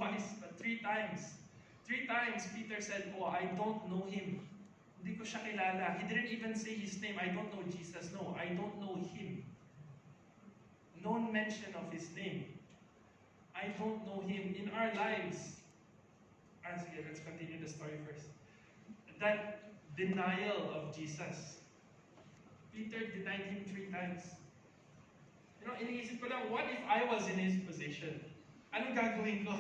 twice, but 3 times. 3 times Peter said, oh, I don't know him. Hindi ko siya kilala. He didn't even say his name. I don't know Jesus. No, I don't know him. No mention of his name. I don't know him. In our lives, sige, let's continue the story first. That denial of Jesus. Peter denied him 3 times. Iniisip ko lang, what if I was in his position? Anong gagawin ko?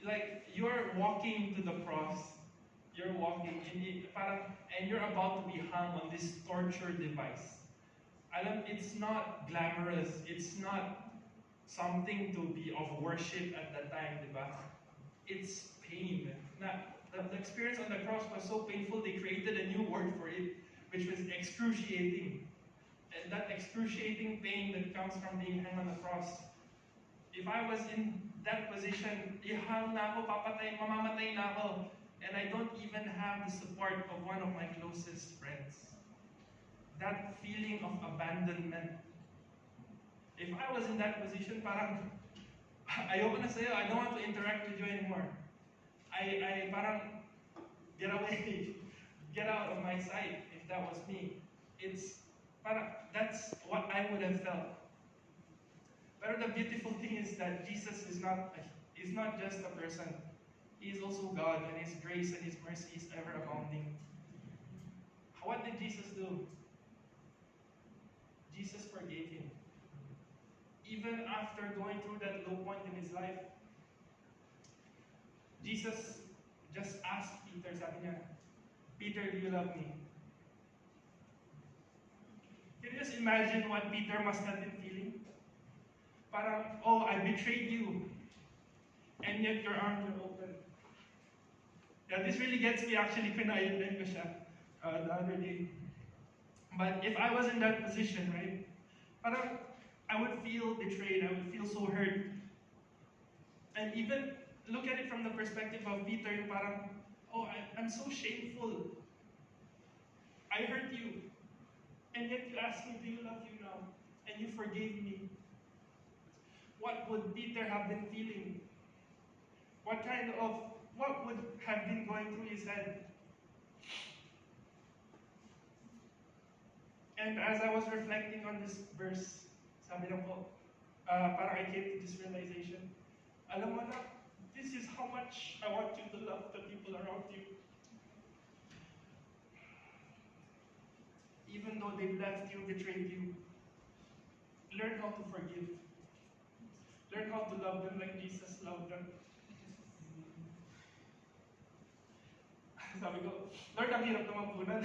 Like, you're walking to the cross. You're walking, and you're about to be hung on this torture device. It's not glamorous. It's not something to be of worship at that time, diba? It's pain. Now, the experience on the cross was so painful, they created a new word for it, which was excruciating. And that excruciating pain that comes from being hung on the cross. If I was in that position, ihang na ako, papatay, mamamatay na ako, and I don't even have the support of one of my closest friends. That feeling of abandonment. If I was in that position, parang, ayoko na sa'yo, I don't want to interact with you anymore. I parang, get away, get out of my sight, if that was me. That's what I would have felt. But the beautiful thing is that Jesus is not just a person. He is also God, and His grace and His mercy is ever abounding. What did Jesus do? Jesus forgave him. Even after going through that low point in his life, Jesus just asked Peter, sabi niya, Peter, do you love me? Can you just imagine what Peter must have been feeling? Parang, oh, I betrayed you, and yet your arms are open. Yeah, this really gets me actually, pinailan ko siya the other day. But if I was in that position, right, parang I would feel betrayed, I would feel so hurt. And even look at it from the perspective of Peter, parang, oh, I'm so shameful. I hurt you. And yet you ask me, do you love you now? And you forgave me. What would Peter have been feeling? What would have been going through his head? And as I was reflecting on this verse, sabi lang po, parang I came to this realization, alam mo na, this is how much I want you to love the people around you. Even though they've left you, betrayed you, learn how to forgive. Learn how to love them like Jesus loved them. Sabi ko, Lord, ang hirap naman po nun.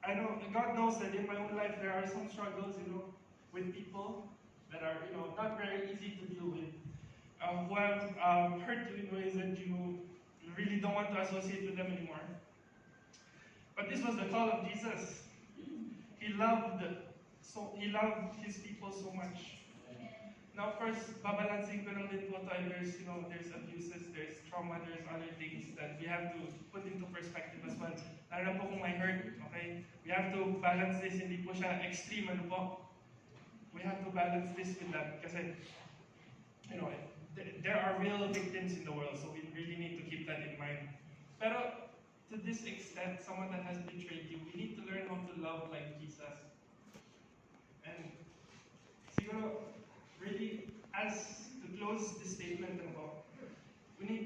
I know, God knows that in my own life there are some struggles, with people that are, not very easy to deal with. Who have hurt you in ways that you really don't want to associate with them anymore. But this was the call of Jesus. He loved his people so much. Now, of course, babalancing ko lang din po tayo. There's abuses, there's trauma, there's other things that we have to put into perspective as well. Lalo na po kung may hurt, okay? We have to balance this, hindi po siya extreme, We have to balance this with that. Kasi, there are real victims in the world, so we really need to keep that in mind. Pero, to this extent, someone that has betrayed you, we need to learn how to love like Jesus. And, siguro, really, as to close this statement, we need